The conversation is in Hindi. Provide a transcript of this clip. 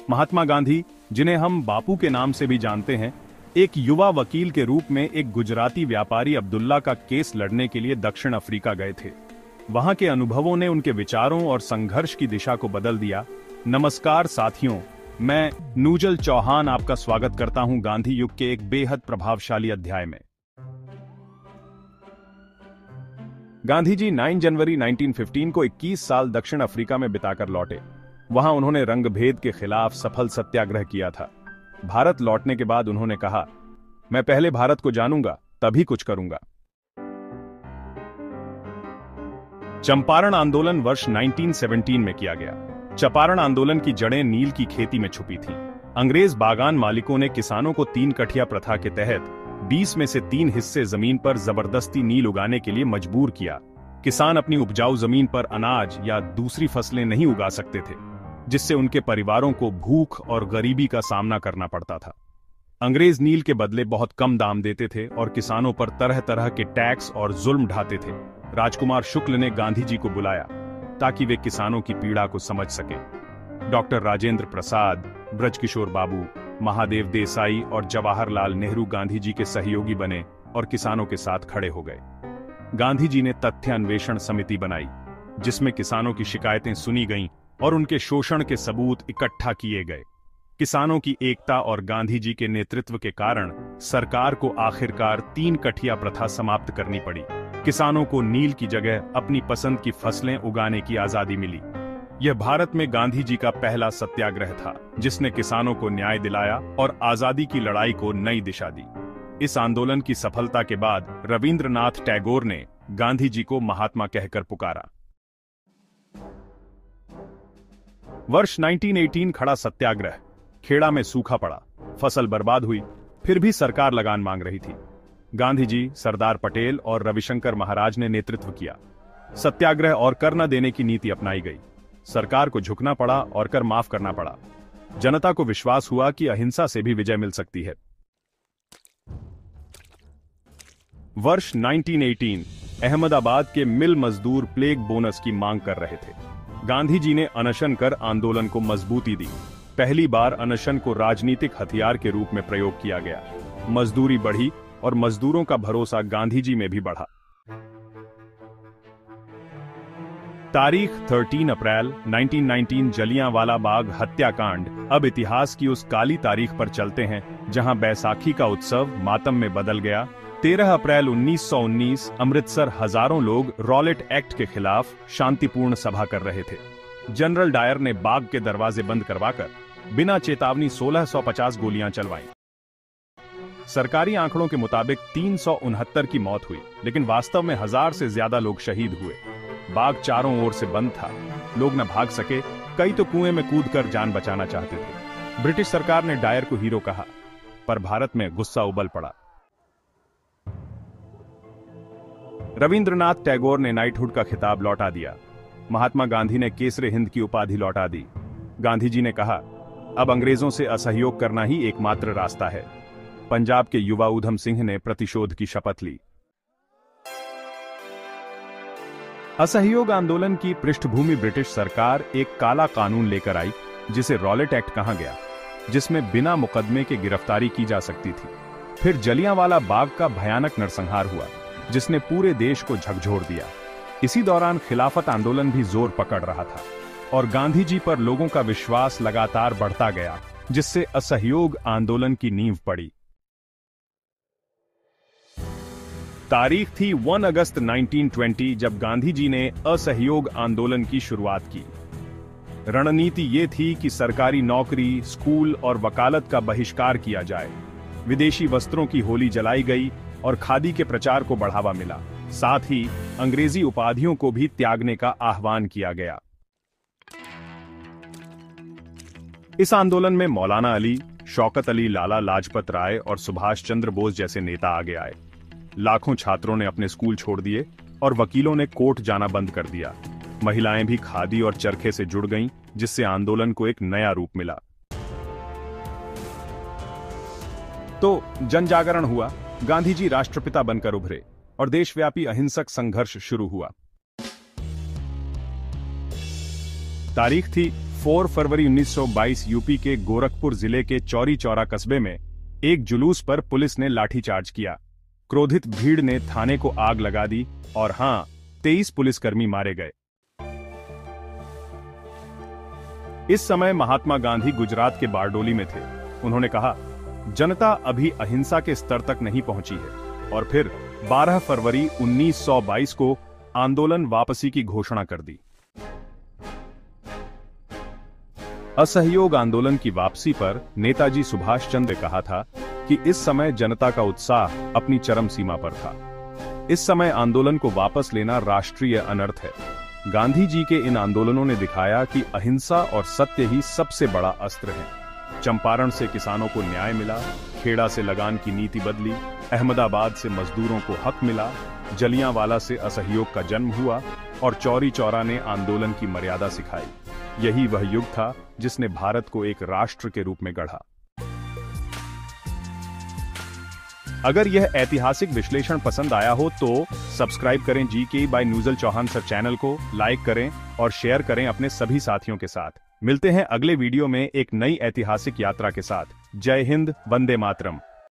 महात्मा गांधी, जिन्हें हम बापू के नाम से भी जानते हैं, एक युवा वकील के रूप में एक गुजराती व्यापारी अब्दुल्ला का केस लड़ने के लिए दक्षिण अफ्रीका गए थे। वहां के अनुभवों ने उनके विचारों और संघर्ष की दिशा को बदल दिया। नमस्कार साथियों, मैं नूजल चौहान आपका स्वागत करता हूं गांधी युग के एक बेहद प्रभावशाली अध्याय में। गांधी जी 9 जनवरी 1915 को 21 साल दक्षिण अफ्रीका में बिताकर लौटे। वहां उन्होंने रंगभेद के खिलाफ सफल सत्याग्रह किया था। भारत लौटने के बाद उन्होंने कहा, मैं पहले भारत को जानूंगा, तभी कुछ करूंगा। चंपारण आंदोलन वर्ष 1917 में किया गया। चंपारण आंदोलन की जड़ें नील की खेती में छुपी थीं। अंग्रेज बागान मालिकों ने किसानों को 3 कठिया प्रथा के तहत 20 में से 3 हिस्से जमीन पर जबरदस्ती नील उगाने के लिए मजबूर किया। किसान अपनी उपजाऊ जमीन पर अनाज या दूसरी फसलें नहीं उगा सकते थे, जिससे उनके परिवारों को भूख और गरीबी का सामना करना पड़ता था। अंग्रेज नील के बदले बहुत कम दाम देते थे और किसानों पर तरह तरह के टैक्स और जुल्म ढाते थे। राजकुमार शुक्ल ने गांधी जी को बुलाया ताकि वे किसानों की पीड़ा को समझ सकें। डॉक्टर राजेंद्र प्रसाद, ब्रजकिशोर बाबू, महादेव देसाई और जवाहरलाल नेहरू गांधी जी के सहयोगी बने और किसानों के साथ खड़े हो गए। गांधी जी ने तथ्य अन्वेषण समिति बनाई, जिसमें किसानों की शिकायतें सुनी गईं और उनके शोषण के सबूत इकट्ठा किए गए। किसानों की एकता और गांधी जी के नेतृत्व के कारण सरकार को आखिरकार 3 कठिया प्रथा समाप्त करनी पड़ी। किसानों को नील की जगह अपनी पसंद की फसलें उगाने की आजादी मिली। यह भारत में गांधी जी का पहला सत्याग्रह था, जिसने किसानों को न्याय दिलाया और आजादी की लड़ाई को नई दिशा दी। इस आंदोलन की सफलता के बाद रविंद्रनाथ टैगोर ने गांधी जी को महात्मा कहकर पुकारा। वर्ष 1918 खड़ा सत्याग्रह। खेड़ा में सूखा पड़ा, फसल बर्बाद हुई, फिर भी सरकार लगान मांग रही थी। गांधी जी, सरदार पटेल और रविशंकर महाराज ने नेतृत्व किया। सत्याग्रह और कर न देने की नीति अपनाई गई। सरकार को झुकना पड़ा और कर माफ करना पड़ा। जनता को विश्वास हुआ कि अहिंसा से भी विजय मिल सकती है। वर्ष 1918 अहमदाबाद के मिल मजदूर प्लेग बोनस की मांग कर रहे थे। गांधी जी ने अनशन कर आंदोलन को मजबूती दी। पहली बार अनशन को राजनीतिक हथियार के रूप में प्रयोग किया गया। मजदूरी बढ़ी और मजदूरों का भरोसा गांधी जी में भी बढ़ा। तारीख 13 अप्रैल 1919 जलियांवाला बाग हत्याकांड। अब इतिहास की उस काली तारीख पर चलते हैं जहां बैसाखी का उत्सव मातम में बदल गया। 13 अप्रैल 1919 अमृतसर हजारों लोग रॉलेट एक्ट के खिलाफ शांतिपूर्ण सभा कर रहे थे। जनरल डायर ने बाग के दरवाजे बंद करवाकर बिना चेतावनी 1650 गोलियां चलवाईं। सरकारी आंकड़ों के मुताबिक 369 की मौत हुई, लेकिन वास्तव में 1000 से ज्यादा लोग शहीद हुए। बाग चारों ओर से बंद था, लोग न भाग सके, कई तो कुएं में कूदकर जान बचाना चाहते थे। ब्रिटिश सरकार ने डायर को हीरो कहा, पर भारत में गुस्सा उबल पड़ा। रविंद्रनाथ टैगोर ने नाइटहुड का खिताब लौटा दिया। महात्मा गांधी ने केसरे हिंद की उपाधि लौटा दी। गांधी जी ने कहा, अब अंग्रेजों से असहयोग करना ही एकमात्र रास्ता है। पंजाब के युवा ऊधम सिंह ने प्रतिशोध की शपथ ली। असहयोग आंदोलन की पृष्ठभूमि ब्रिटिश सरकार एक काला कानून लेकर आई, जिसे रॉलेट एक्ट कहा गया, जिसमें बिना मुकदमे के गिरफ्तारी की जा सकती थी। फिर जलियांवाला बाग का भयानक नरसंहार हुआ, जिसने पूरे देश को झकझोर दिया। इसी दौरान खिलाफत आंदोलन भी जोर पकड़ रहा था और गांधी जी पर लोगों का विश्वास लगातार बढ़ता गया, जिससे असहयोग आंदोलन की नींव पड़ी। तारीख थी 1 अगस्त 1920 जब गांधी जी ने असहयोग आंदोलन की शुरुआत की। रणनीति ये थी कि सरकारी नौकरी, स्कूल और वकालत का बहिष्कार किया जाए। विदेशी वस्त्रों की होली जलाई गई और खादी के प्रचार को बढ़ावा मिला। साथ ही अंग्रेजी उपाधियों को भी त्यागने का आह्वान किया गया। इस आंदोलन में मौलाना अली, शौकत अली, लाला लाजपत राय और सुभाष चंद्र बोस जैसे नेता आगे आए। लाखों छात्रों ने अपने स्कूल छोड़ दिए और वकीलों ने कोर्ट जाना बंद कर दिया। महिलाएं भी खादी और चरखे से जुड़ गईं, जिससे आंदोलन को एक नया रूप मिला। तो जन जागरण हुआ, गांधी जी राष्ट्रपिता बनकर उभरे और देशव्यापी अहिंसक संघर्ष शुरू हुआ। तारीख थी 4 फरवरी 1922 यूपी के गोरखपुर जिले के चौरी चौरा कस्बे में एक जुलूस पर पुलिस ने लाठीचार्ज किया। क्रोधित भीड़ ने थाने को आग लगा दी और 23 पुलिसकर्मी मारे गए। इस समय महात्मा गांधी गुजरात के बारडोली में थे। उन्होंने कहा, जनता अभी अहिंसा के स्तर तक नहीं पहुंची है, और फिर 12 फरवरी 1922 को आंदोलन वापसी की घोषणा कर दी। असहयोग आंदोलन की वापसी पर नेताजी सुभाष चंद्र ने कहा था कि इस समय जनता का उत्साह अपनी चरम सीमा पर था। इस समय आंदोलन को वापस लेना राष्ट्रीय अनर्थ है। गांधी जी के इन आंदोलनों ने दिखाया कि अहिंसा और सत्य ही सबसे बड़ा अस्त्र है। चंपारण से किसानों को न्याय मिला, खेड़ा से लगान की नीति बदली, अहमदाबाद से मजदूरों को हक मिला, जलियांवाला से असहयोग का जन्म हुआ और चौरी चौरा ने आंदोलन की मर्यादा सिखाई। यही वह युग था जिसने भारत को एक राष्ट्र के रूप में गढ़ा। अगर यह ऐतिहासिक विश्लेषण पसंद आया हो तो सब्सक्राइब करें जीके बाय न्यूजल चौहान सर चैनल को, लाइक करें और शेयर करें अपने सभी साथियों के साथ। मिलते हैं अगले वीडियो में एक नई ऐतिहासिक यात्रा के साथ। जय हिंद, वंदे मातरम।